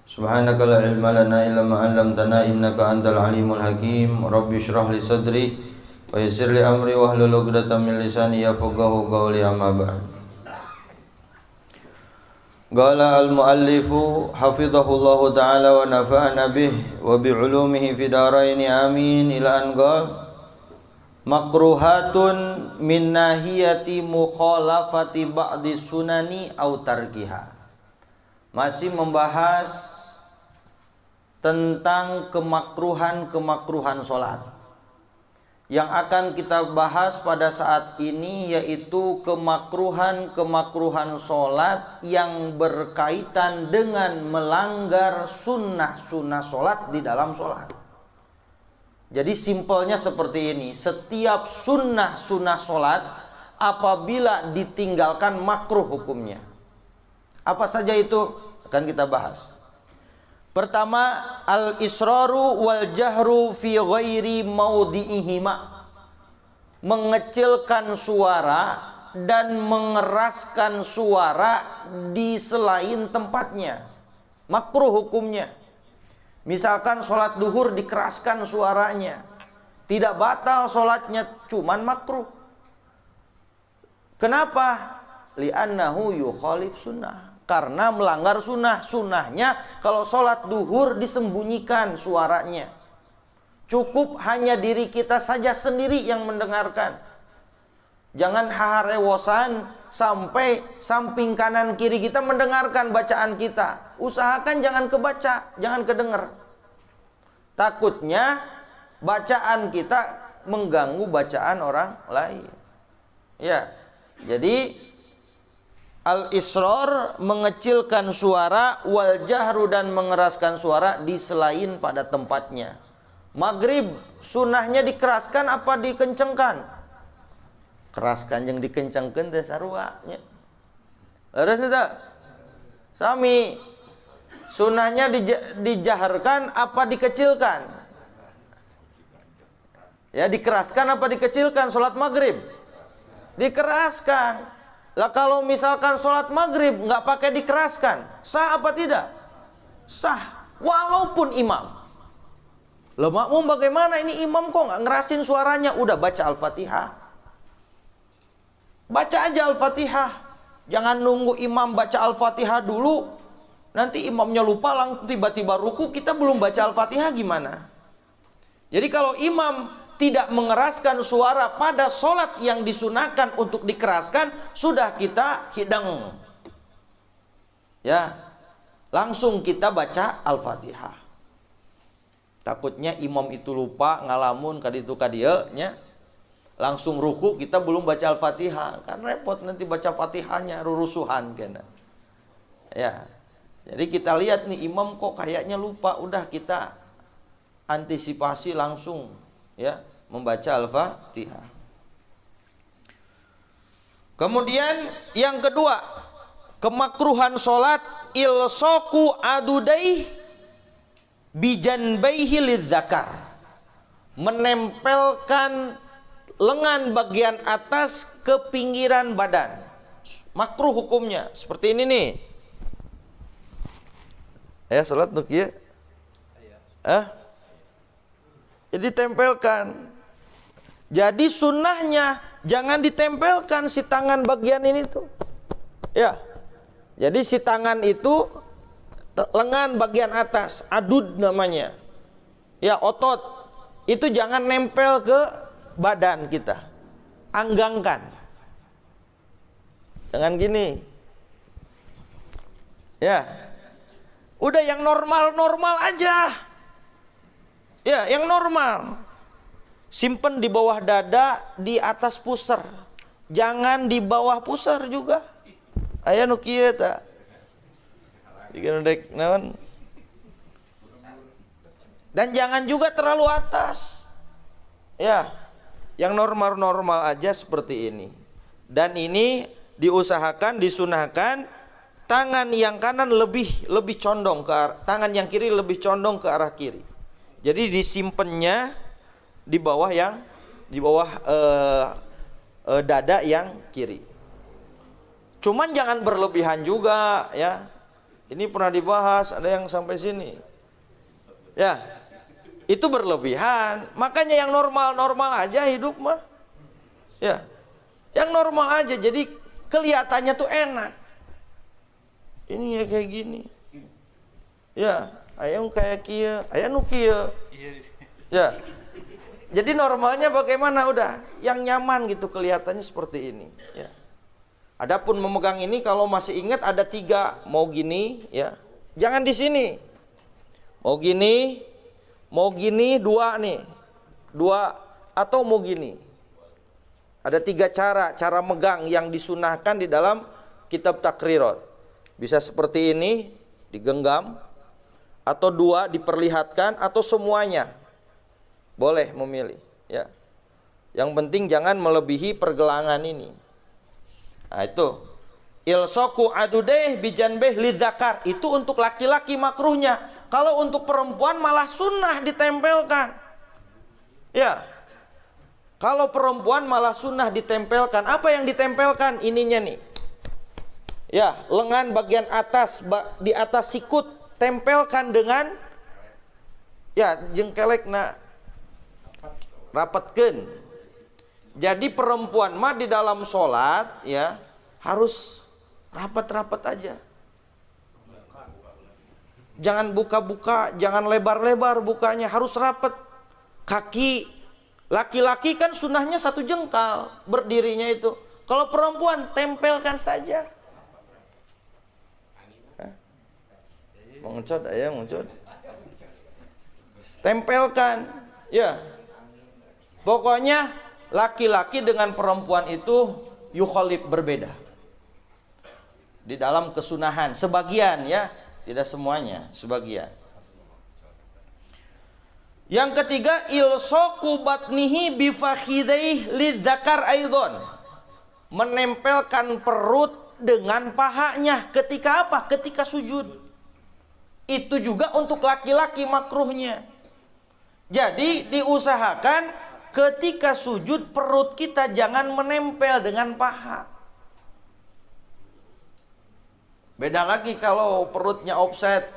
Subhanaka la ilma lana illa ma 'allamtana innaka antal alimul hakim. Rabbi shrah li sadri wa yassir li amri wahlul 'uqdatam min lisani yafqahu qawli, amma ba'd. Qala al-muallifu hafizahullahu ta'ala wa nafa'ana bih wa bi 'ulumihi fid dharain amin. Ila an qala makruhatun min nahiyati mukhalafati ba'di sunani aw tarkiha. Masih membahas tentang kemakruhan sholat. Yang akan kita bahas pada saat ini yaitu kemakruhan sholat yang berkaitan dengan melanggar sunnah sholat di dalam sholat. Jadi simpelnya seperti ini: setiap sunnah sholat apabila ditinggalkan makruh hukumnya. Apa saja itu akan kita bahas. Pertama, al-israru wal jahru fi ghairi maudhi'ihima. Mengecilkan suara dan mengeraskan suara di selain tempatnya. Makruh hukumnya. Misalkan sholat duhur dikeraskan suaranya, tidak batal sholatnya, cuman makruh. Kenapa? Li'annahu yukhalif sunnah. Karena melanggar sunnah. Sunnahnya kalau sholat duhur disembunyikan suaranya. Cukup hanya diri kita saja sendiri yang mendengarkan. Jangan haharewosan sampai samping kanan kiri kita mendengarkan bacaan kita. Usahakan jangan kebaca, jangan kedenger. Takutnya bacaan kita mengganggu bacaan orang lain. Ya, jadi al-israr mengecilkan suara, wal jahru dan mengeraskan suara di selain pada tempatnya. Maghrib sunnahnya dikeraskan apa dikencengkan? Keraskan yang dikencengkan teh sarua nya. Leres itu? Sami. Sunnahnya dijaharkan apa dikecilkan? Ya, dikeraskan apa dikecilkan salat maghrib? Dikeraskan. Lah kalau misalkan sholat maghrib nggak pakai dikeraskan, sah apa tidak? Sah, walaupun imam. Lah makmum bagaimana ini imam kok nggak ngerasin suaranya? Udah baca Al-Fatihah. Baca aja Al-Fatihah. Jangan nunggu imam baca Al-Fatihah dulu. Nanti imamnya lupa langsung tiba-tiba ruku, kita belum baca Al-Fatihah gimana? Jadi kalau imam tidak mengeraskan suara pada sholat yang disunahkan untuk dikeraskan, sudah kita hidang. Ya, langsung kita baca Al-Fatihah. Takutnya imam itu lupa ngalamun kaditu kadieu nya. Langsung ruku kita belum baca Al-Fatihah, kan repot nanti baca Fatihahnya rurusuhan kena. Ya. Jadi kita lihat nih imam kok kayaknya lupa, udah kita antisipasi langsung ya, membaca Al-Fatihah. Kemudian yang kedua, kemakruhan sholat ilsoku adudai bijanbaihi lidzakar. Menempelkan lengan bagian atas ke pinggiran badan. Makruh hukumnya. Seperti ini nih. Ya, sholat tuh kieu. Jadi tempelkan. Jadi sunnahnya jangan ditempelkan si tangan bagian ini tuh. Ya. Jadi si tangan itu lengan bagian atas, adud namanya. Ya, otot. Itu jangan nempel ke badan kita. Anggangkan. Jangan gini. Ya. Udah yang normal-normal aja. Ya, yang normal. Simpen di bawah dada, di atas pusar. Jangan di bawah pusar juga. Aya nu kieu ta. Dikeun dek naon? Dan jangan juga terlalu atas. Ya. Yang normal-normal aja seperti ini. Dan ini diusahakan, disunahkan tangan yang kanan lebih condong ke arah, tangan yang kiri lebih condong ke arah kiri. Jadi disimpannya di bawah dada yang kiri. Cuman jangan berlebihan juga ya. Ini pernah dibahas, ada yang sampai sini. Ya, itu berlebihan. Makanya yang normal-normal aja hidup mah. Ya, yang normal aja. Jadi kelihatannya tuh enak. Ini ya kayak gini. Ya, ayam kayak kia, ayam nu kia. Ya. Jadi normalnya bagaimana udah? Yang nyaman gitu kelihatannya seperti ini. Ya. Adapun memegang ini kalau masih ingat ada 3, mau gini, ya. Jangan di sini. Mau gini 2 nih. 2 atau mau gini. Ada 3 cara megang yang disunahkan di dalam kitab takrirat. Bisa seperti ini, digenggam, atau 2 diperlihatkan, atau semuanya. Boleh memilih, ya. Yang penting jangan melebihi pergelangan ini. Nah itu ilsoku adudeh bijanbeh lidzakar, itu untuk laki-laki makruhnya. Kalau untuk perempuan malah sunnah ditempelkan. Ya. Kalau perempuan malah sunnah ditempelkan. Apa yang ditempelkan? Ininya nih. Ya, lengan bagian atas, di atas sikut, tempelkan dengan ya jengkelek na rapatkeun. Jadi perempuan mah di dalam sholat ya harus rapat-rapat aja. Jangan buka-buka, jangan lebar-lebar bukanya, harus rapat. Kaki laki-laki kan sunnahnya 1 jengkal berdirinya itu. Kalau perempuan tempelkan saja. Mengcot ayah mengcot. Tempelkan, ya. Pokoknya laki-laki dengan perempuan itu yukhalif, berbeda di dalam kesunahan, sebagian ya, tidak semuanya, sebagian. Yang ketiga, ilsoku batnihi bifakhidaihi lidzakar aidon, menempelkan perut dengan pahanya. Ketika apa? Ketika sujud. Itu juga untuk laki-laki makruhnya. Jadi diusahakan ketika sujud perut kita jangan menempel dengan paha. Beda lagi kalau perutnya offset,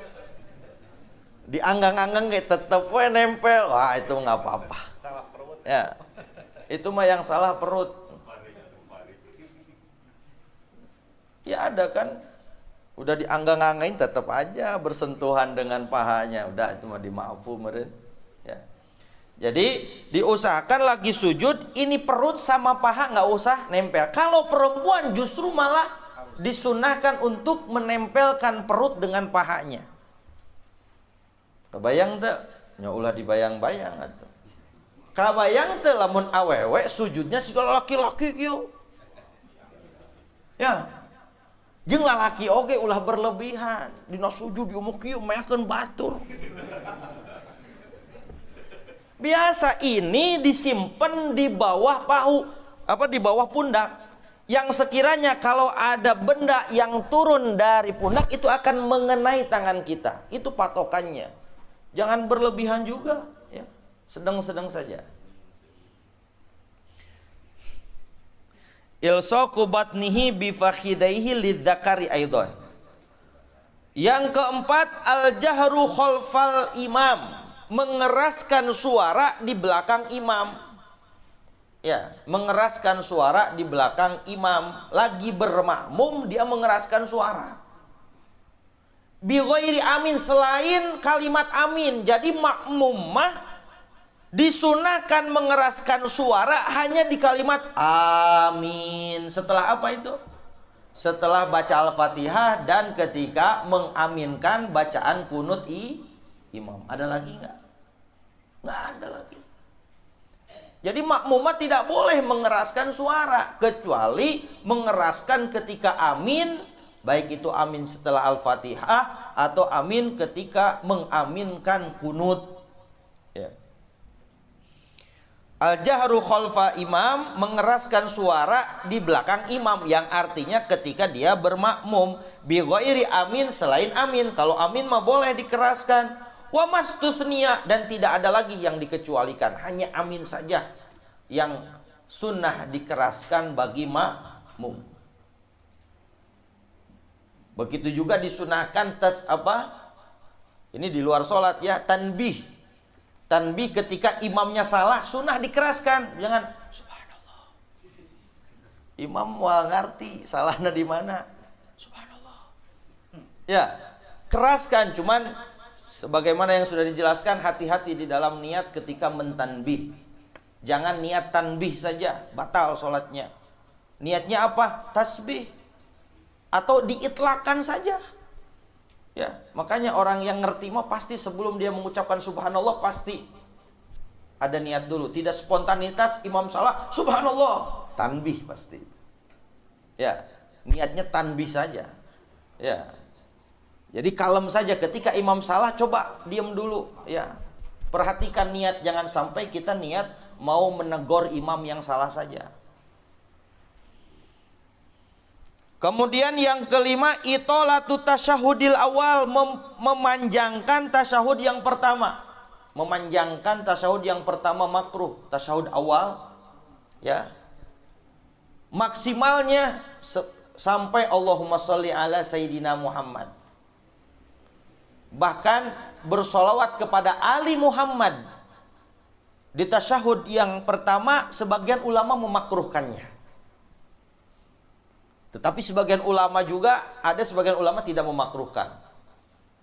dianggang-anggang kayak tetep nempel, wah itu nggak apa-apa. Ya, itu mah yang salah perut. Ya ada kan, udah dianggang-anggain tetap aja bersentuhan dengan pahanya, udah itu mah dimaafu meren. Ya. Jadi diusahakan lagi sujud ini perut sama paha nggak usah nempel. Kalau perempuan justru malah disunahkan untuk menempelkan perut dengan pahanya. Kebayang teh? Nya ulah dibayang-bayang atuh. Kabayang teh lamun awewe sujudnya segala laki-laki kieu. Ya. Jeung lalaki oge ulah berlebihan. Dina sujud diumuk kieu mayakeun batur. Biasa ini disimpan di bawah pahu, di bawah pundak. Yang sekiranya kalau ada benda yang turun dari pundak itu akan mengenai tangan kita. Itu patokannya. Jangan berlebihan juga, ya. Sedang-sedang saja. Ilsaqu batnihi bifakhidaihi lidzakari aidon. Yang keempat, al-jahru khalfal imam, mengeraskan suara di belakang imam. Ya, mengeraskan suara di belakang imam. Lagi bermakmum dia mengeraskan suara. Bi ghairi amin, selain kalimat amin. Jadi makmum mah disunahkan mengeraskan suara hanya di kalimat amin. Setelah apa itu? Setelah baca Al-Fatihah dan ketika mengaminkan bacaan kunut imam. Ada lagi nggak? Nggak ada lagi. Jadi makmumat tidak boleh mengeraskan suara kecuali mengeraskan ketika amin, baik itu amin setelah Al-Fatihah atau amin ketika mengaminkan kunut. Ya. Al-jahru khalfa imam, mengeraskan suara di belakang imam, yang artinya ketika dia bermakmum. Bi ghairi amin, selain amin. Kalau amin mah boleh dikeraskan. Wa mastuthniya, dan tidak ada lagi yang dikecualikan, hanya amin saja yang sunnah dikeraskan bagi makmum. Begitu juga disunahkan ini di luar sholat ya, tanbih. Tanbih ketika imamnya salah, sunnah dikeraskan. Jangan subhanallah. Imam mau ngerti salahnya di mana. Subhanallah. Ya, keraskan. Cuman sebagaimana yang sudah dijelaskan, hati-hati di dalam niat ketika mentanbih. Jangan niat tanbih saja, batal sholatnya. Niatnya apa? Tasbih. Atau diitlakan saja. Ya, makanya orang yang ngerti mah pasti sebelum dia mengucapkan subhanallah pasti ada niat dulu. Tidak spontanitas imam salah, subhanallah, tanbih pasti. Ya, niatnya tanbih saja. Ya. Jadi kalem saja ketika imam salah, coba diam dulu, ya. Perhatikan niat, jangan sampai kita niat mau menegur imam yang salah saja. Kemudian yang kelima, itolatu tasyahudil awal, memanjangkan tasyahud yang pertama. Memanjangkan tasyahud yang pertama makruh, tasyahud awal, ya. Maksimalnya sampai Allahumma sholli ala Sayyidina Muhammad. Bahkan bersolawat kepada Ali Muhammad. Di tasyahud yang pertama sebagian ulama memakruhkannya. Tetapi sebagian ulama juga, ada sebagian ulama tidak memakruhkan.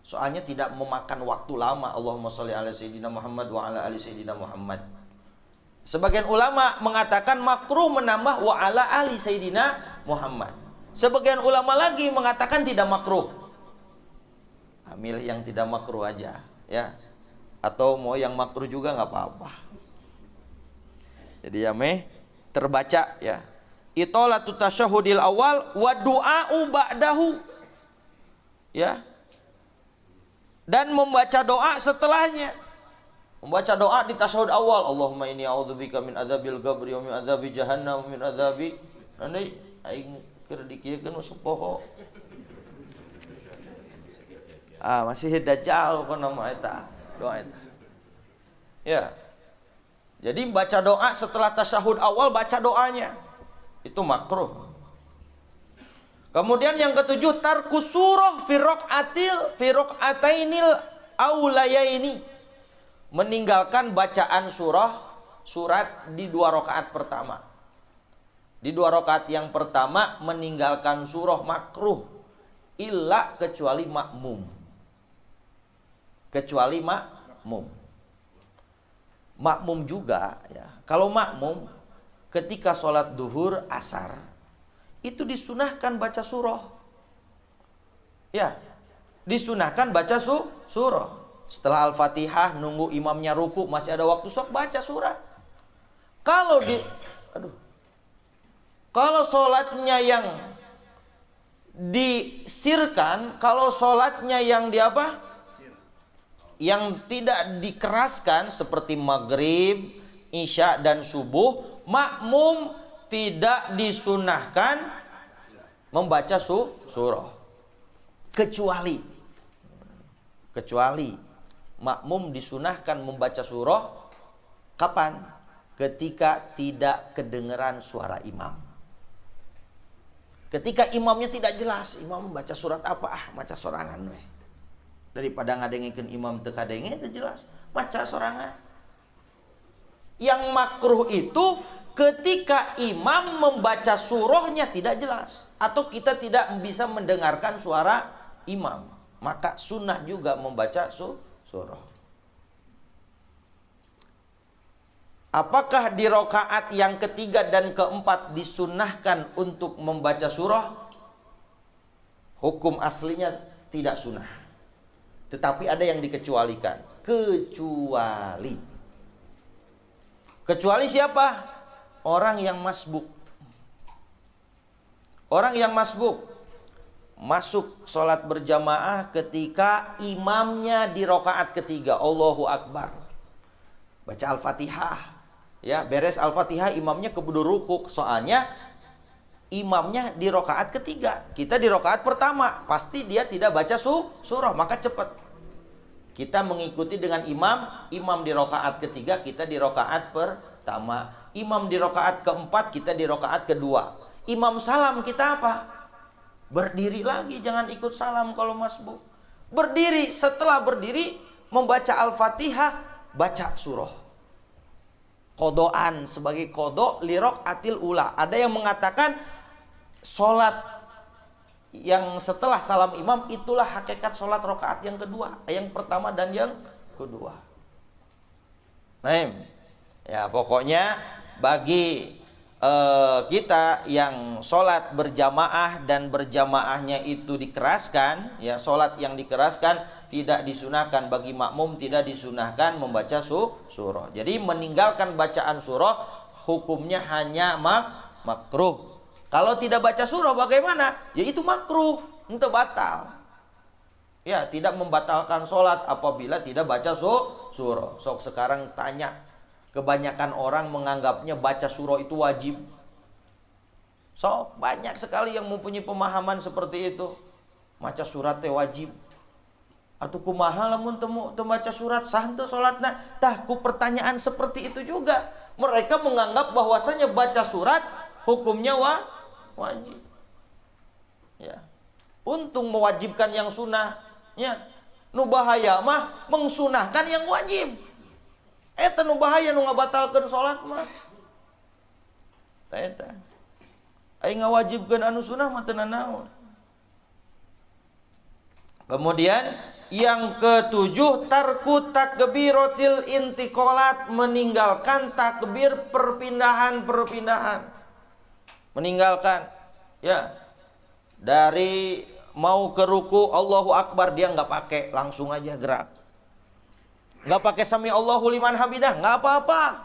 Soalnya tidak memakan waktu lama. Allahumma sholli ala Sayyidina Muhammad wa ala ali Sayyidina Muhammad. Sebagian ulama mengatakan makruh menambah wa ala ali Sayyidina Muhammad. Sebagian ulama lagi mengatakan tidak makruh. Milih yang tidak makruh aja, ya. Atau mau yang makruh juga nggak apa-apa. Jadi ya terbaca ya. Itolatu tasyahudil awal wa du'a'u ba'dahu. Ya. Dan membaca doa setelahnya. Membaca doa di tasyahud awal. Allahumma inni a'udzubika min adzabil qabri wa min adzabi jahannam wa min adzabi nanti aing keur dikiekeun sapoho. Masih dajjal pun nama eta. Doa eta. Ya. Jadi baca doa setelah tasyahud awal, baca doanya. Itu makruh. Kemudian yang ketujuh, tarkus surah fi raq'atainil aulayaini. Meninggalkan bacaan surat di 2 rakaat pertama. Di 2 rakaat yang pertama meninggalkan surah makruh, illa kecuali makmum. Kecuali makmum. Makmum juga ya. Kalau makmum ketika sholat duhur, asar, itu disunahkan baca surah. Ya, disunahkan baca surah. Setelah Al-Fatihah, nunggu imamnya ruku, masih ada waktu, sok baca surat. Kalau sholatnya yang disirkan, kalau sholatnya yang yang tidak dikeraskan seperti maghrib, isya dan subuh, makmum tidak disunahkan membaca surah. Kecuali makmum disunahkan membaca surah kapan? Ketika tidak kedengeran suara imam. Ketika imamnya tidak jelas, imam membaca surat apa? Maca sorangan we. Daripada ngadengikeun imam teu kadenge teu jelas, maca sorangan. Yang makruh itu ketika imam membaca surahnya tidak jelas, atau kita tidak bisa mendengarkan suara imam, maka sunnah juga membaca surah. Apakah di rakaat yang ketiga dan keempat disunnahkan untuk membaca surah? Hukum aslinya tidak sunnah, tetapi ada yang dikecualikan. Kecuali siapa? Orang yang masbuk. Orang yang masbuk masuk sholat berjamaah ketika imamnya di rakaat ketiga, Allahu Akbar, baca Al-Fatihah, ya, beres Al-Fatihah imamnya keburu ruku. Soalnya imamnya di rakaat ketiga, kita di rakaat pertama, pasti dia tidak baca surah, maka cepat kita mengikuti dengan imam di rakaat ketiga, kita di rakaat pertama. Imam di rakaat keempat, kita di rakaat kedua. Imam salam, kita apa? Berdiri lagi, jangan ikut salam kalau masbuk. Berdiri, setelah berdiri membaca Al-Fatihah, baca surah. Kodoan sebagai kodok lirok atil ula. Ada yang mengatakan sholat yang setelah salam imam itulah hakikat sholat rakaat yang kedua, yang pertama dan yang kedua. Nah, ya pokoknya bagi kita yang sholat berjamaah dan berjamaahnya itu dikeraskan, ya sholat yang dikeraskan tidak disunahkan bagi makmum, tidak disunahkan membaca surah. Jadi meninggalkan bacaan surah hukumnya hanya makruh. Kalau tidak baca surah bagaimana? Ya itu makruh, itu batal. Ya tidak membatalkan sholat apabila tidak baca surah. Sok sekarang tanya. Kebanyakan orang menganggapnya baca surah itu wajib. So, banyak sekali yang mempunyai pemahaman seperti itu. Maca surat teh wajib. Atau kumaha lamun temu baca surat sah teu salatna. Tah ku pertanyaan seperti itu juga. Mereka menganggap bahwasanya baca surat hukumnya wajib. Ya. Untung mewajibkan yang sunnah. Ya. Nu bahaya mah mengsunahkan yang wajib. Eta nu bahaya nu ngabatalkeun salat mah. Eta. Ai ngawajibkeun anu sunah mah teu nanaon. Kemudian yang ketujuh, tarku takbiratil intiqalat, meninggalkan takbir perpindahan-perpindahan. Meninggalkan ya. Dari mau ke ruku Allahu Akbar dia nggak pakai, langsung aja gerak. Nggak pakai sami Allahu liman hamidah, nggak apa-apa.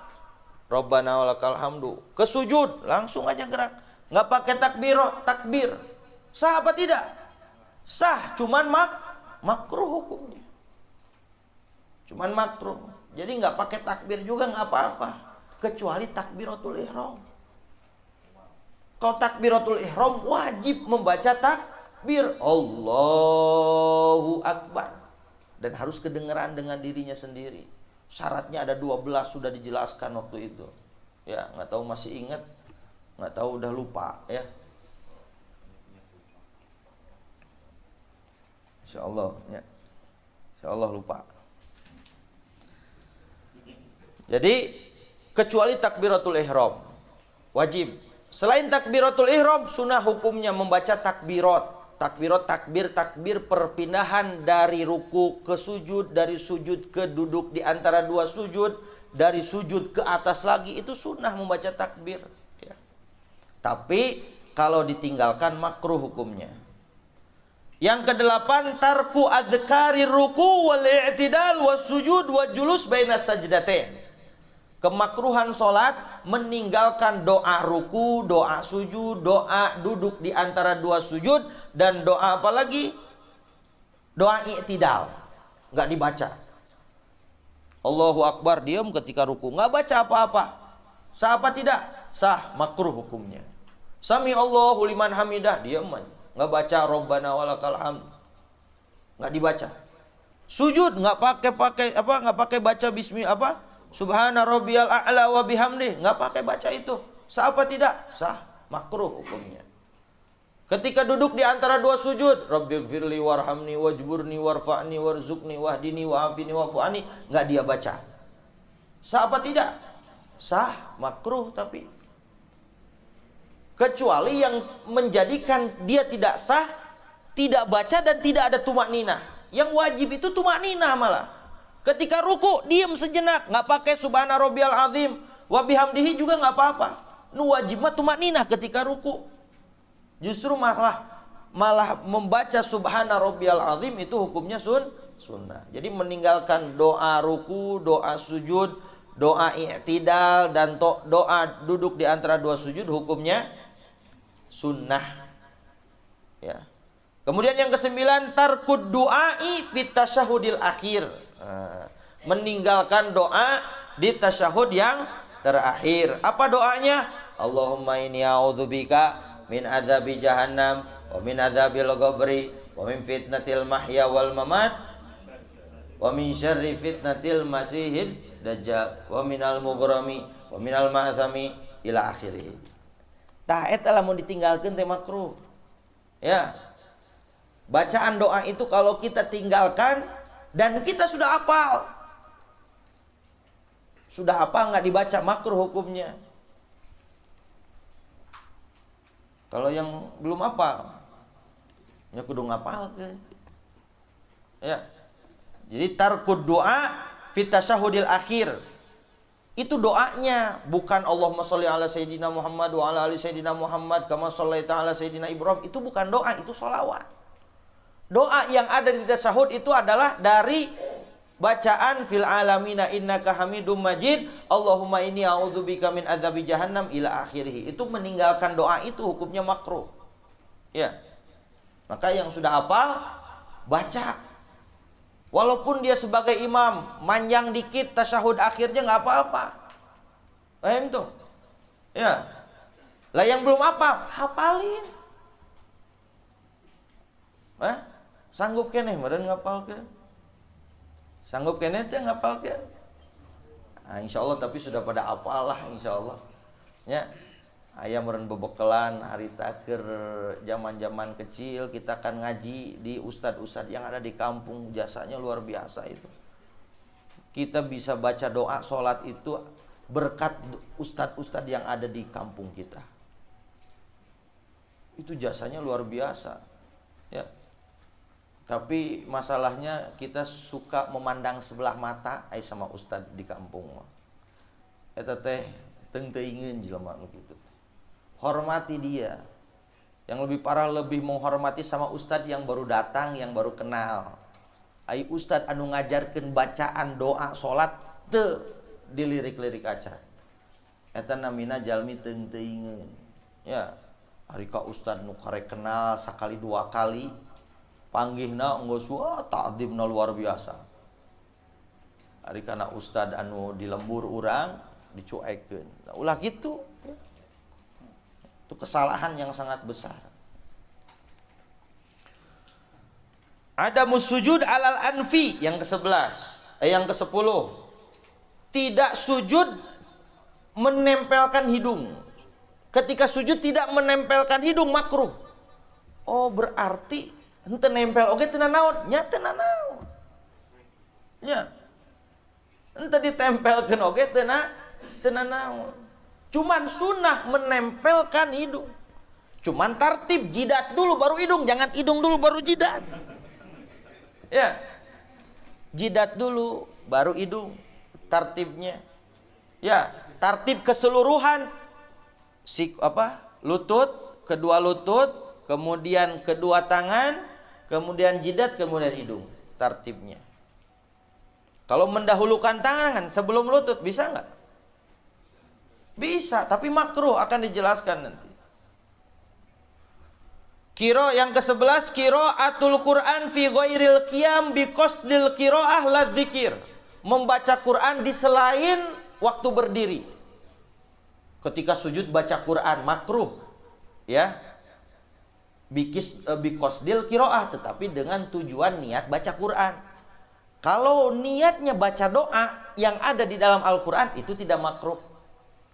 Rabbana walakal hamdu. Ke sujud, langsung aja gerak. Nggak pakai takbir. Sah apa tidak? Sah, cuman makruh hukumnya. Cuman makruh. Jadi nggak pakai takbir juga nggak apa-apa. Kecuali takbiratul ihram. Kalau takbiratul ihram wajib membaca takbir Allahu Akbar. Dan harus kedengeran dengan dirinya sendiri. Syaratnya ada 12 sudah dijelaskan waktu itu. Ya, nggak tahu masih ingat, nggak tahu udah lupa ya. Insyaallah ya. Insyaallah lupa. Jadi kecuali takbiratul ihram wajib. Selain takbiratul ihram, sunnah hukumnya membaca takbirat. Takbir perpindahan dari ruku ke sujud, dari sujud ke duduk di antara dua sujud, dari sujud ke atas lagi, itu sunnah membaca takbir ya. Tapi kalau ditinggalkan makruh hukumnya. Yang kedelapan, tarku adzkari ruku wal i'tidal was sujud wa julus baina sajdatain. Kemakruhan solat meninggalkan doa ruku, doa sujud, doa duduk di antara dua sujud, dan doa apa lagi? Doa i'tidal. Nggak dibaca. Allahu Akbar, diam ketika ruku, nggak baca apa-apa. Sah apa tidak? Sah, makruh hukumnya. Sami Allahu liman hamidah, diam aja. Nggak baca Rabbana walakal hamd. Nggak dibaca. Sujud nggak pakai baca bismi apa? Subhana rabbiyal a'la wa bihamdi, nggak pakai baca itu. Sah apa tidak? Sah, makruh hukumnya. Ketika duduk di antara dua sujud, Rabbighfirli warhamni wajburni warfa'ni warzuqni wahdini wa'afini wa'fu'ani, nggak dia baca. Sah apa tidak? Sah, makruh tapi. Kecuali yang menjadikan dia tidak sah, tidak baca dan tidak ada tumakninah. Yang wajib itu tumakninah malah. Ketika ruku diam sejenak, nggak pakai subhana rabbiyal azim wa bihamdihi juga nggak apa-apa. Nu wajib mah tumakninah ketika ruku. Justru malah membaca subhana rabbiyal azim itu hukumnya sunnah. Jadi meninggalkan doa ruku, doa sujud, doa i'tidal dan doa duduk di antara dua sujud hukumnya sunnah. Ya. Kemudian yang kesembilan, tarkud du'ai fit tasyahudil akhir. Meninggalkan doa di tasyahud yang terakhir. Apa doanya? Allahumma inni a'udzubika min adzabi jahannam wa min adzabil qabri wa min fitnatil mahya wal mamat wa min syarri fitnatil masihid dajjal wa minal mughrami wa minal ma'thami ila akhirih. Tah eta lamun ditinggalkeun teh makruh. Ya. Bacaan doa itu kalau kita tinggalkan dan kita sudah hafal. Sudah apa nggak dibaca, makruh hukumnya. Kalau yang belum hafal, ya kudu ngapal ke. Ya. Jadi tarkud doa fit tasyahudil akhir. Itu doanya, bukan Allahumma sholli ala sayyidina Muhammad wa ala ali sayyidina Muhammad kama shallaita ala sayyidina Ibrahim. Itu bukan doa, itu sholawat. Doa yang ada di tasyahud itu adalah dari bacaan fil alamina innaka hamidum majid, Allahumma inni a'udzubika min adzabi jahannam ila akhirih. Itu meninggalkan doa itu hukumnya makruh. Ya. Maka yang sudah hafal baca. Walaupun dia sebagai imam manjang dikit tasyahud akhirnya nggak apa-apa. Paham tuh? Ya. Lah yang belum hafal, hafalin. Sanggup keneh meureun ngapalkeun. Sanggup keneh teh ngapalkeun. Nah, insyaallah tapi sudah pada hafal lah insyaallah. Ya. Aya meureun bebekelan harita keur zaman-zaman kecil kita kan ngaji di ustad-ustad yang ada di kampung, jasanya luar biasa itu. Kita bisa baca doa salat itu berkat ustad-ustad yang ada di kampung kita. Itu jasanya luar biasa. Ya. Tapi masalahnya kita suka memandang sebelah mata ai sama ustad di kampung. Eta teh teung teuingeun jelema nu kitu. Hormati dia. Yang lebih parah lebih menghormati sama ustad yang baru datang, yang baru kenal. Ai ustad anu ngajarkeun bacaan doa salat teu dilirik-lirik acan. Eta namina jalmi teung teuingeun. Ya, ari ka ustad nu karek kenal sakali dua kali panggihna geus ta'dzimna luar biasa. Ari kana ustad anu di lembur urang dicuekeun. Nah, ulah gitu. Itu kesalahan yang sangat besar. Ada musujud alal anfi yang ke-11, yang ke-10. Tidak sujud menempelkan hidung. Ketika sujud tidak menempelkan hidung makruh. Oh, berarti henteu nempel oge teu nanaon, nya teu nanaon. Nya. Henteu ditempelkeun oge teu nanaon. Cuman sunnah menempelkan hidung. Cuman tartib jidat dulu baru hidung, jangan hidung dulu baru jidat. Ya. Jidat dulu baru hidung. Tartibnya. Ya, tartib keseluruhan lutut, kedua lutut, kemudian kedua tangan, kemudian jidat, kemudian hidung. Tartibnya. Kalau mendahulukan tangan sebelum lutut bisa nggak? Bisa, tapi makruh akan dijelaskan nanti. Qira yang ke-11, qiraatul Quran fi ghairil qiyam bi qasdil qiraah la dzikir. Membaca Quran di selain waktu berdiri. Ketika sujud baca Quran makruh. Ya. Bi qasdil qiraah, tetapi dengan tujuan niat baca Quran. Kalau niatnya baca doa yang ada di dalam Al-Quran itu tidak makruh.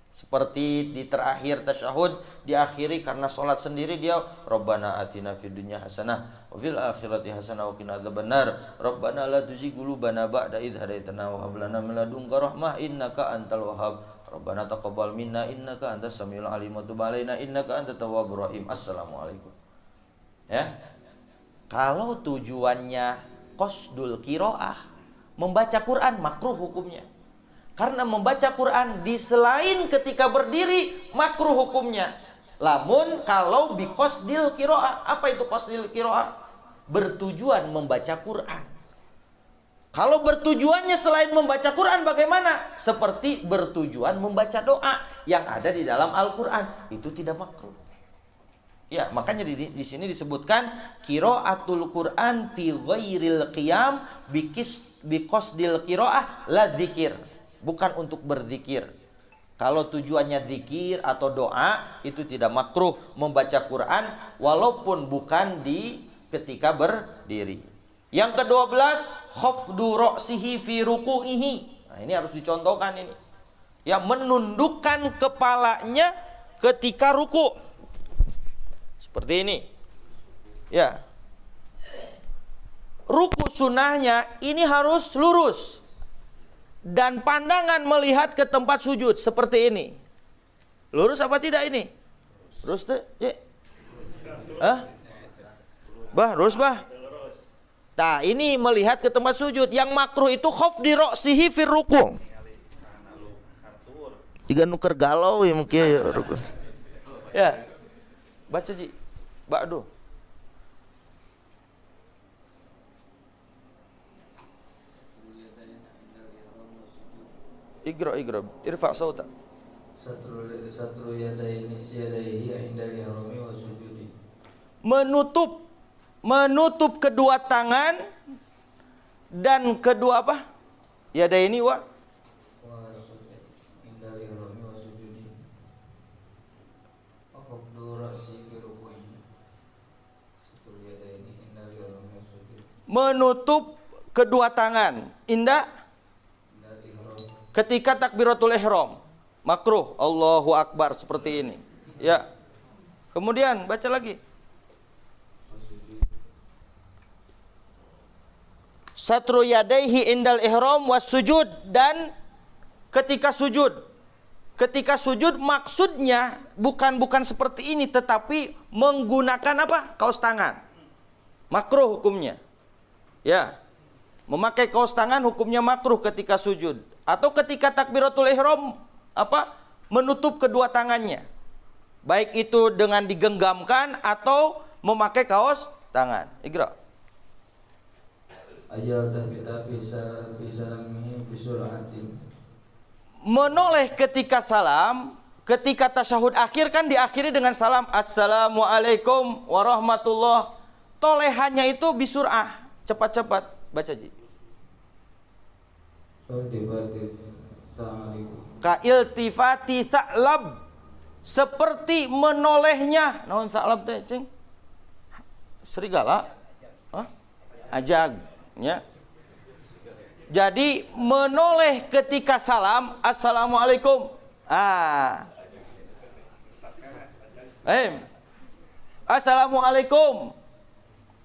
Seperti di terakhir tasyahud diakhiri karena sholat sendiri dia Rabbana atina fid dunya hasanah wa fil akhirati hasanah wa qina adzabannar Rabbana la tuzigh qulubana ba'da idh hadaitana wa hab lana min ladunka rahmah innaka antal wahhab Rabbana taqabbal minna innaka antas samiul alim wa tub alaina innaka antat tawwabur rahim. Assalamualaikum. Ya. Kalau tujuannya qasdul qiraah membaca Quran makruh hukumnya. Karena membaca Quran di selain ketika berdiri makruh hukumnya. Lamun kalau bi qasdil qiraah, apa itu qasdil qiraah? Bertujuan membaca Quran. Kalau bertujuannya selain membaca Quran bagaimana? Seperti bertujuan membaca doa yang ada di dalam Al-Quran, itu tidak makruh. Ya, makanya di sini disebutkan qiraatul Quran fi ghairil qiyam bi qasdil qiraah la dzikir. Bukan untuk berzikir. Kalau tujuannya zikir atau doa itu tidak makruh membaca Quran walaupun bukan di ketika berdiri. Yang ke-12 khafdu ra'sihi fi ruku'ihi. Nah, ini harus dicontohkan ini. Ya, menundukkan kepalanya ketika ruku. Seperti ini. Ya. Ruku sunnahnya ini harus lurus. Dan pandangan melihat ke tempat sujud seperti ini. Lurus apa tidak ini? Lurus tuh, ya. Hah? Bah, lurus bah. Nah, ini melihat ke tempat sujud. Yang makruh itu khafdi ra'sihi fir ruku'. Jika nuker galau ya mungkin ya. Ya. Baca Ji. Ba'du. Iqra irfa sauta. Satru yadaihi indal ihrami wa sujudi. Menutup kedua tangan dan kedua apa? Yadaini wa indal ihrami wa sujudi. Khafdu ra'si fi ruku'i. Satru yadaihi indal ihrami wa sujudi. Menutup kedua tangan. Indah ketika takbiratul ihram. Makruh. Allahu Akbar seperti ini. Ya. Kemudian baca lagi. Satru yadaihi indal ihram was sujud, dan ketika sujud. Ketika sujud maksudnya bukan seperti ini, tetapi menggunakan apa? Kaos tangan. Makruh hukumnya. Ya. Memakai kaos tangan hukumnya makruh ketika sujud. Atau ketika takbiratul ihram apa? Menutup kedua tangannya. Baik itu dengan digenggamkan atau memakai kaos tangan. Iqra. Ayal tafita fi salamihi bisur'atin. Menoleh ketika salam, ketika tasyahud akhir kan diakhiri dengan salam Assalamualaikum warahmatullah. Tolehannya itu bisur'ah, cepat-cepat. Baca Ji. Ka iltifati tha'lab, seperti menolehnya naon tha'lab teh cing? Serigala? Hah? Ajag, ya. Jadi menoleh ketika salam Assalamualaikum. Assalamualaikum.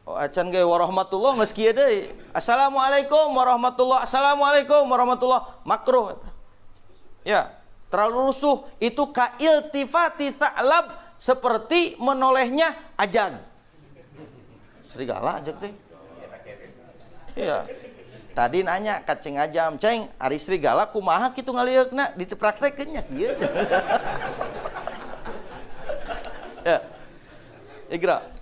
Oh, acan ge warahmatullah geus kieu deui. Assalamualaikum warahmatullah. Assalamualaikum warahmatullah. Makruh. Ya, terlalu rusuh. Itu ka iltifati tha'lab, seperti menolehnya ajag. Serigala ajag teh. Iya. Tadi nanya ka Ceng Ajam, "Ceng, ari serigala kumaha kitu ngalieukna?" Dipraktekeun nya kieu. Ya. Iqra.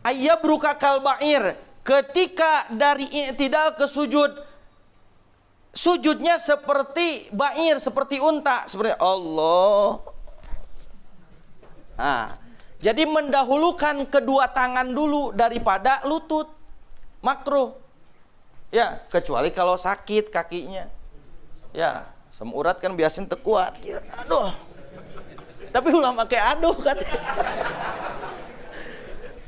Ayyabruka kalba'ir, ketika dari i'tidal ke sujud, sujudnya seperti ba'ir, seperti unta, seperti Allah. Jadi mendahulukan kedua tangan dulu daripada lutut. Makruh. Ya, kecuali kalau sakit kakinya. Ya, asam urat kan biasanya tekuat. Ya, aduh. Tapi ulah make aduh kan.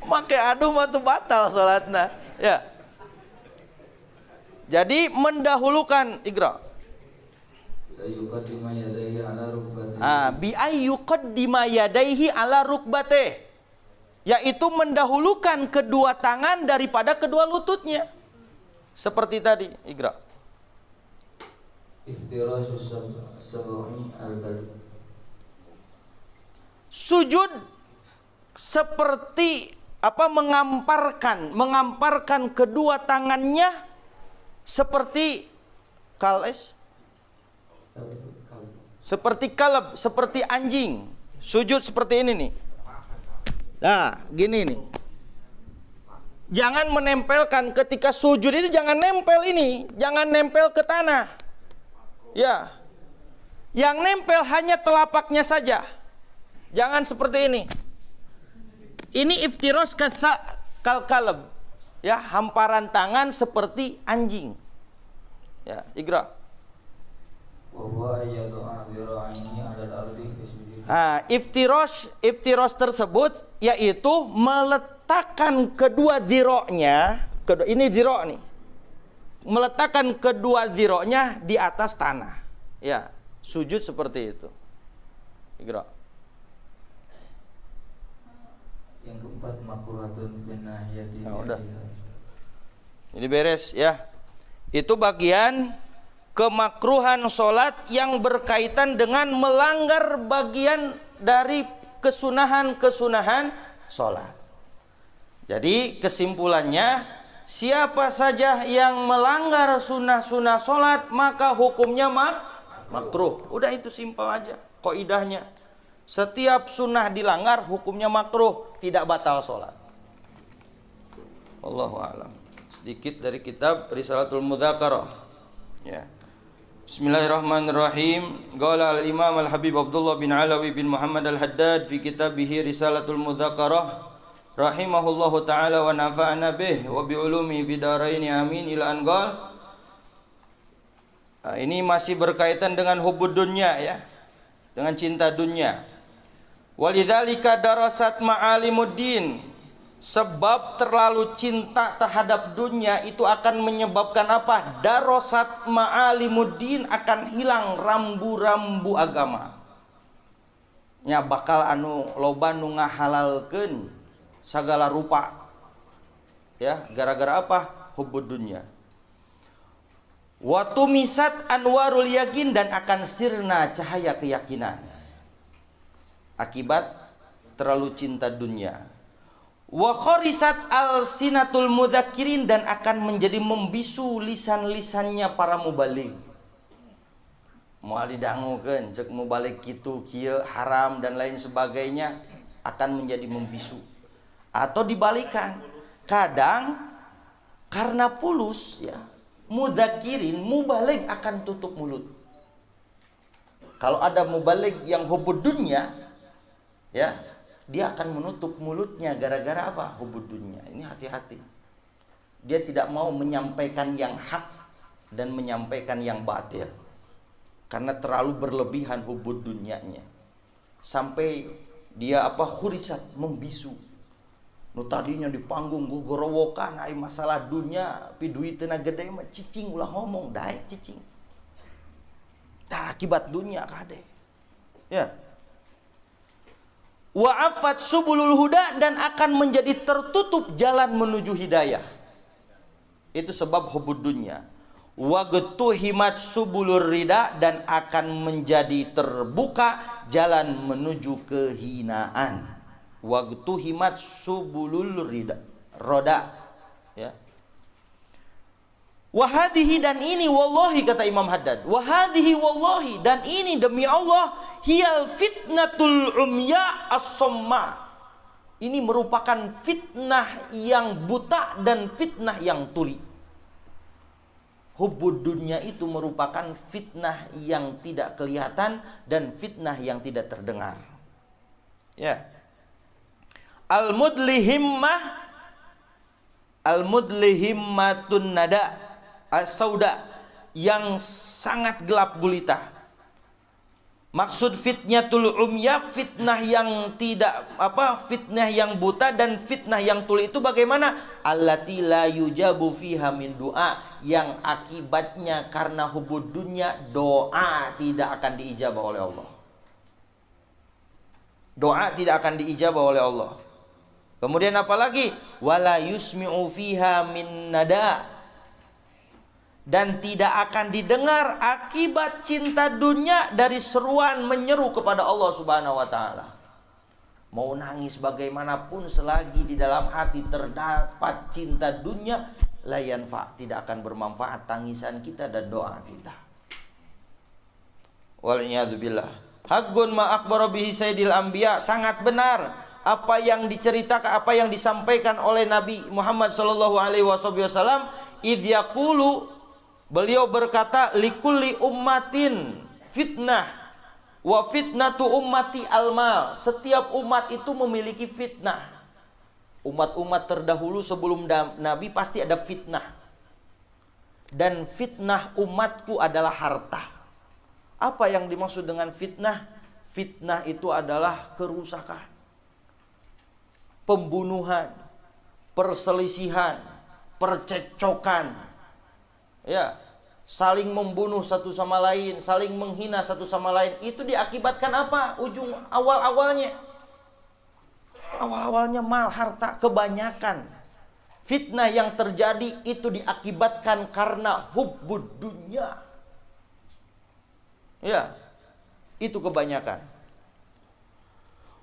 Make aduh mah tuh batal salatna. Ya. Jadi mendahulukan Iqra. Bi ayyuqaddima yadaihi ala rukbatih, yaitu mendahulukan kedua tangan daripada kedua lututnya. Seperti tadi, Iqra. Sujud seperti apa? Mengamparkan kedua tangannya seperti seperti kalb, seperti anjing. Sujud seperti ini nih. Nah, gini nih. Jangan menempelkan ketika sujud itu, jangan nempel ini, jangan nempel ke tanah. Ya. Yang nempel hanya telapaknya saja. Jangan seperti ini. Ini iftiros kalb. Ya, hamparan tangan seperti anjing. Ya, Iqra. Iftiros tersebut yaitu meletakkan kedua ziroknya, ini zirok nih, meletakkan kedua ziroknya di atas tanah. Ya, sujud seperti itu. Iqra. Yang keempat makruhatun fin nahiyati. Nah, udah. Ini beres ya. Itu bagian kemakruhan sholat yang berkaitan dengan melanggar bagian dari kesunahan-kesunahan sholat. Jadi kesimpulannya, siapa saja yang melanggar sunnah-sunnah sholat maka hukumnya makruh. Udah, itu simpel aja kaidahnya. Setiap sunnah dilanggar hukumnya makruh, tidak batal sholat. Wallahu a'lam. Sedikit dari kitab Risalatul Mudzakarah. Ya. Bismillahirrahmanirrahim. Qala al-Imam Al-Habib Abdullah bin Alawi bin Muhammad Al-Haddad fi kitabih Risalatul Mudzakarah rahimahullahu taala wa nafa'ana bih wa bi ulumi bidaraini amin ila an qala. Ini masih berkaitan dengan hubud dunya ya. Dengan cinta dunia. Walidzalika darasat ma'alimuddin. Sebab terlalu cinta terhadap dunia itu akan menyebabkan apa? Darasat ma'alimuddin, akan hilang rambu-rambu agama. Nya bakal anu loba nu ngahalalkeun segala rupa. Ya, gara-gara apa? Hubud dunia. Wa tumisat anwarul yakin, dan akan sirna cahaya keyakinan. Akibat terlalu cinta dunia. Wa khorisat al-sinatul mudzakirin, dan akan menjadi membisu lisan-lisannya para mubaligh. Moal didangukeun cek mubaligh kitu kieu haram dan lain sebagainya, akan menjadi membisu. Atau dibalikan, kadang karena pulus ya, mudzakirin mubaligh akan tutup mulut. Kalau ada mubaligh yang hubud dunya ya, dia akan menutup mulutnya gara-gara apa? Hubud dunia. Ini hati-hati. Dia tidak mau menyampaikan yang hak dan menyampaikan yang batil. Karena terlalu berlebihan hubud dunianya. Sampai dia apa? Khurisat, membisu. Nu tadinya di panggung gogorowokan ai masalah dunia, pi duitna gede mah cicing ulah ngomong daek cicing. Tah akibat dunia kade. Ya. Wa afat subulul huda, dan akan menjadi tertutup jalan menuju hidayah. Itu sebab hubud dunya. Wa getuhimat subulur rida, dan akan menjadi terbuka jalan menuju kehinaan. Wa getuhimat subulul rida roda ya. Wahadihi, dan ini wallahi, kata Imam Haddad, wahadihi wallahi, dan ini demi Allah, hiyal fitnatul umya as-somma. Ini merupakan fitnah yang buta dan fitnah yang tuli. Hubud dunia itu merupakan fitnah yang tidak kelihatan dan fitnah yang tidak terdengar. Ya. Al-mudlihimmatun nada as-sauda, yang sangat gelap gulita. Maksud fitnatul umya, fitnah yang tidak apa, fitnah yang buta dan fitnah yang tuli itu bagaimana? Allati la yujabu fiha min doa, yang akibatnya karena hubud dunya doa tidak akan diijabah oleh Allah. Doa tidak akan diijabah oleh Allah. Kemudian apalagi? Wala yusmi'u fiha min nada, dan tidak akan didengar akibat cinta dunia dari seruan menyeru kepada Allah Subhanahu wa taala. Mau nangis bagaimanapun selagi di dalam hati terdapat cinta dunia, la yanfa, tidak akan bermanfaat tangisan kita dan doa kita. Wal iyadu billah. Haqqun ma akhbara bihi sayyidil anbiya, sangat benar apa yang diceritakan, apa yang disampaikan oleh Nabi Muhammad sallallahu alaihi wasallam. Idh yaqulu, beliau berkata, likulli ummatin fitnah wa fitnatu ummati almal. Setiap umat itu memiliki fitnah. Umat-umat terdahulu sebelum Nabi pasti ada fitnah. Dan fitnah umatku adalah harta. Apa yang dimaksud dengan fitnah? Fitnah itu adalah kerusakan, pembunuhan, perselisihan, percekcokan, ya, saling membunuh satu sama lain, saling menghina satu sama lain. Itu diakibatkan apa? Ujung awal-awalnya awal-awalnya mal, harta, kebanyakan. Fitnah yang terjadi itu diakibatkan karena hubbud dunya. Ya, itu kebanyakan.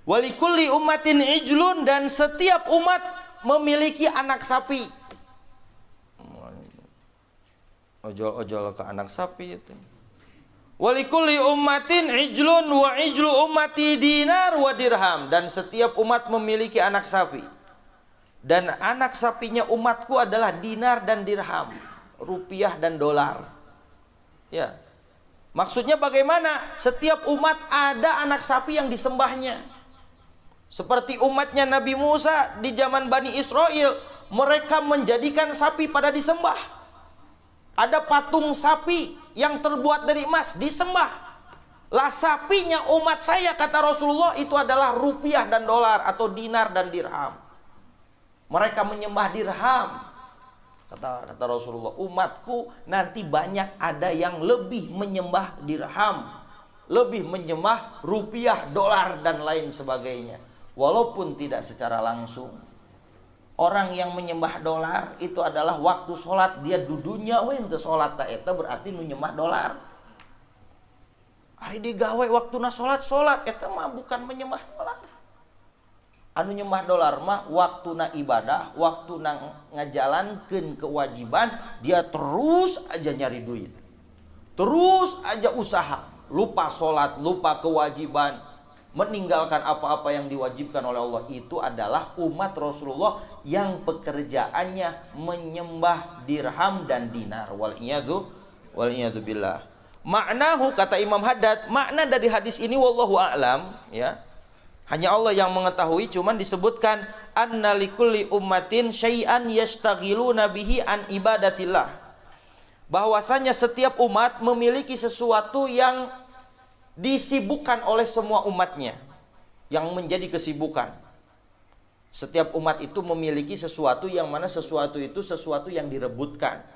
Walikulli ummatin ijlun, dan setiap umat memiliki anak sapi. Ojol-ojol ke anak sapi itu. Walikulli ummatin ijlun wa ijlu ummati dinar wa dirham, dan setiap umat memiliki anak sapi. Dan anak sapinya umatku adalah dinar dan dirham, rupiah dan dolar. Ya. Maksudnya bagaimana? Setiap umat ada anak sapi yang disembahnya. Seperti umatnya Nabi Musa di zaman Bani Israel, mereka menjadikan sapi pada disembah. Ada patung sapi yang terbuat dari emas disembah. Lah sapinya umat saya, kata Rasulullah, itu adalah rupiah dan dolar atau dinar dan dirham. Mereka menyembah dirham. Kata Rasulullah, umatku nanti banyak ada yang lebih menyembah dirham, lebih menyembah rupiah, dolar dan lain sebagainya. Walaupun tidak secara langsung. Orang yang menyembah dolar itu adalah waktu sholat dia dudunya ente sholat tak eta berarti nu nyembah dolar. Hari digawe waktu na sholat eta mah bukan menyembah dolar. Anu nyembah dolar mah waktu na ibadah, waktu na ngajalankeun kewajiban, dia terus aja nyari duit. Terus aja usaha, lupa sholat, lupa kewajiban, meninggalkan apa-apa yang diwajibkan oleh Allah. Itu adalah umat Rasulullah yang pekerjaannya menyembah dirham dan dinar. Wal'iyadu billah. Maknahu, kata Imam Haddad, makna dari hadis ini wallahu a'lam, ya. Hanya Allah yang mengetahui, cuman disebutkan anna likulli ummatin syai'an yastaghiluna bihi an ibadatillah. Bahwasanya setiap umat memiliki sesuatu yang disibukkan oleh semua umatnya, yang menjadi kesibukan. Setiap umat itu memiliki sesuatu yang mana sesuatu itu sesuatu yang direbutkan,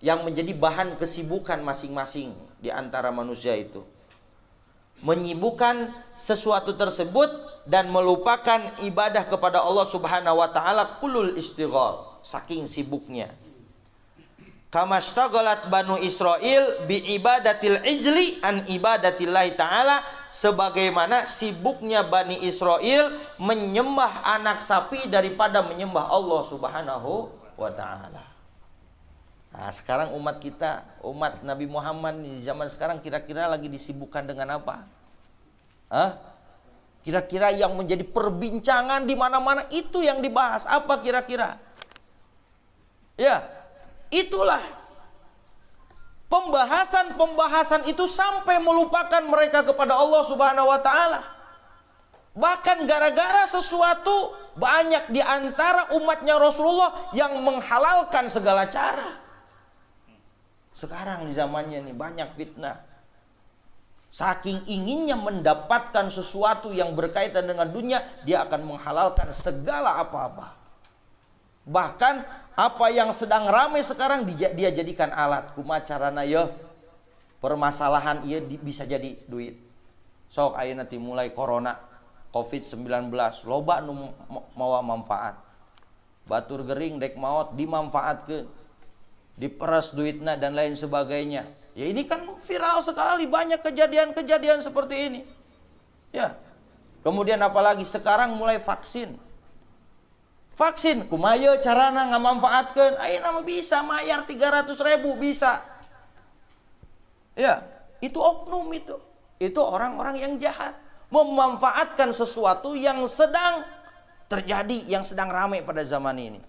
yang menjadi bahan kesibukan masing-masing di antara manusia itu. Menyibukkan sesuatu tersebut dan melupakan ibadah kepada Allah Subhanahu wa taala, kulul istighal, saking sibuknya. Kama ishtaghalat Banu Israil bi ibadatil ijli an ibadatillahi ta'ala, sebagaimana sibuknya Bani Israel menyembah anak sapi daripada menyembah Allah Subhanahu wa ta'ala. Nah, sekarang umat kita, umat Nabi Muhammad di zaman sekarang kira-kira lagi disibukkan dengan apa? Kira-kira yang menjadi perbincangan di mana-mana itu yang dibahas apa kira-kira? Ya, itulah pembahasan itu sampai melupakan mereka kepada Allah Subhanahu wa taala. Bahkan gara-gara sesuatu, banyak di antara umatnya Rasulullah yang menghalalkan segala cara. Sekarang di zamannya ini banyak fitnah. Saking inginnya mendapatkan sesuatu yang berkaitan dengan dunia, dia akan menghalalkan segala apa-apa. Bahkan apa yang sedang ramai sekarang dia jadikan alat. Kumacarana ya permasalahan ia bisa jadi duit. Sok ayeuna nanti mulai corona COVID-19 loba nu mawa manfaat. Batur gering dek maot dimanfaatkeun, diperas duitna dan lain sebagainya. Ya ini kan viral sekali, banyak kejadian-kejadian seperti ini. Ya. Kemudian apalagi sekarang mulai vaksin. Vaksin kumaha carana ngamanfaatkeun? Ayeuna mah bisa mayar 300.000 bisa. Ya, itu oknum itu. Itu orang-orang yang jahat, memanfaatkan sesuatu yang sedang terjadi, yang sedang ramai pada zaman ini.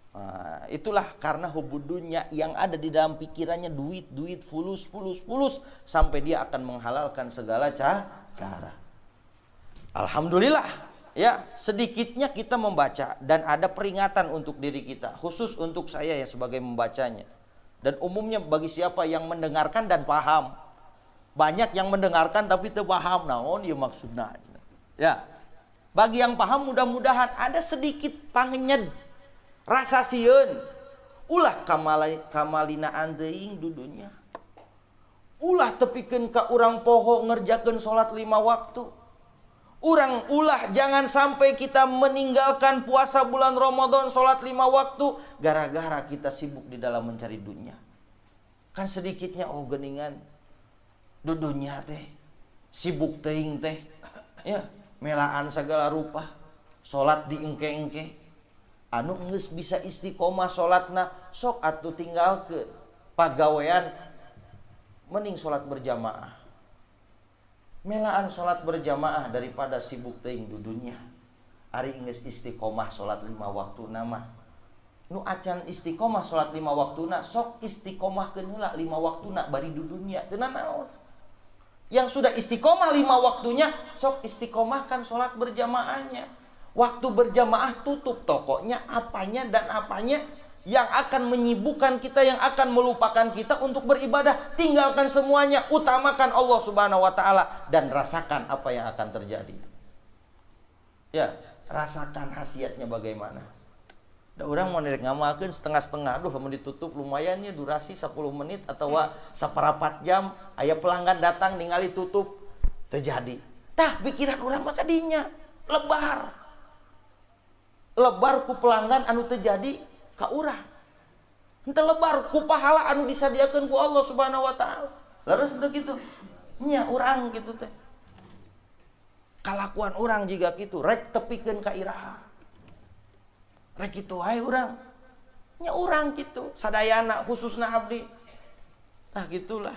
Nah, itulah karena hubudunya yang ada di dalam pikirannya duit, fulus, sampai dia akan menghalalkan segala cara. Alhamdulillah, ya sedikitnya kita membaca dan ada peringatan untuk diri kita, khusus untuk saya ya sebagai membacanya. Dan umumnya bagi siapa yang mendengarkan dan paham. Banyak yang mendengarkan tapi tidak paham naon ieu maksudna. Ya. Bagi yang paham mudah-mudahan ada sedikit pangenyed rasa sieun, ulah kamalinaan teuing dudunya. Ulah tepikeun ka urang poho ngerjakeun salat 5 waktu. Urang ulah jangan sampai kita meninggalkan puasa bulan Ramadan, sholat 5 waktu, gara-gara kita sibuk di dalam mencari dunia. Kan sedikitnya geningan dudunya teh, sibuk teuing teh, ya melaan segala rupa, sholat di engke-engke. Anu geus bisa istiqomah sholatna, sok atuh tinggal ke pagawean, mending sholat berjamaah. Melaan sholat berjamaah daripada sibuk teuing dudunya. Ari geus istiqomah sholat 5 waktu nama. Nu acan istiqomah sholat 5 waktuna, sok istiqomahkeun heula 5 waktuna bari dudunya. Teu naon. Yang sudah istiqomah 5 waktunya, sok istiqomahkan sholat berjamaahnya. Waktu berjamaah tutup tokonya, apanya dan apanya yang akan menyibukkan kita, yang akan melupakan kita untuk beribadah. Tinggalkan semuanya, utamakan Allah Subhanahu wa taala dan rasakan apa yang akan terjadi. Ya, rasakan khasiatnya bagaimana. Da urang mau nirek ngamalkeun setengah-setengah, aduh lamun ditutup lumayan ya durasi 10 menit atau saparapat jam, aya pelanggan datang ningali tutup terjadi. Tah pikiran urang mah kadinya lebar. Lebar ku pelanggan anu terjadi ka urang. Henteu lebar ku pahala anu disadiakeun ku Allah Subhanahu wa taala. Leres teu kitu. Nya urang kitu teh. Kalakuan urang jiga kitu, rek tepikeun ka iraha. Rek kitu wae urang. Nya urang kitu, sadayana khususna abdi. Tah gitulah.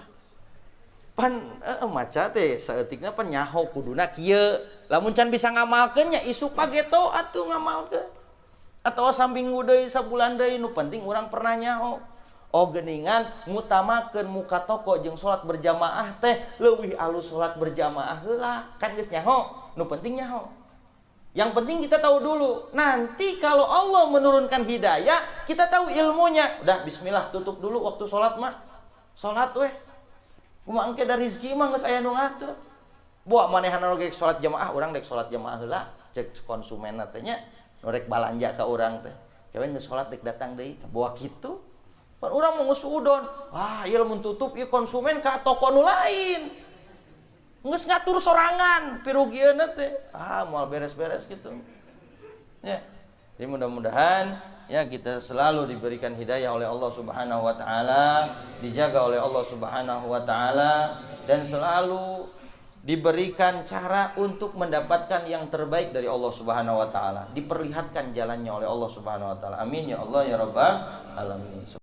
Pan maca teh saeutikna pan nyaho kuduna kieu. Lamun can bisa ngamalkeun nya isu pageto atuh ngamalkeun. Atawa sampinggu deui sabulan deui nu penting urang pernah nyaho. Geningan ngutamakeun muka toko jeung salat berjamaah teh leuwih alus salat berjamaah heula. Kan geus nyaho, nu penting nyaho. Yang penting kita tahu dulu. Nanti kalau Allah menurunkan hidayah, kita tahu ilmunya. Udah bismillah tutup dulu waktu salat mah. Salat weh. Kumaha engke da rezeki mah geus aya nu ngatur. Boa manehana rek salat jamaah, urang rek salat jamaah heula, cek konsumenna teh nya nu rek balanja ka urang teh. Kewe geus salat rek datang deui, boa kitu. Pan urang mau ngusudon. Wah, ieu lamun tutup ieu konsumen ka toko nu lain. Geus ngatur sorangan pirugieuna teh. Moal beres-beres gitu. Ya. Jadi mudah-mudahan ya kita selalu diberikan hidayah oleh Allah Subhanahu wa taala, dijaga oleh Allah Subhanahu wa taala dan selalu diberikan cara untuk mendapatkan yang terbaik dari Allah Subhanahu wa taala, diperlihatkan jalannya oleh Allah Subhanahu wa taala. Amin ya Allah ya rabbal alamin.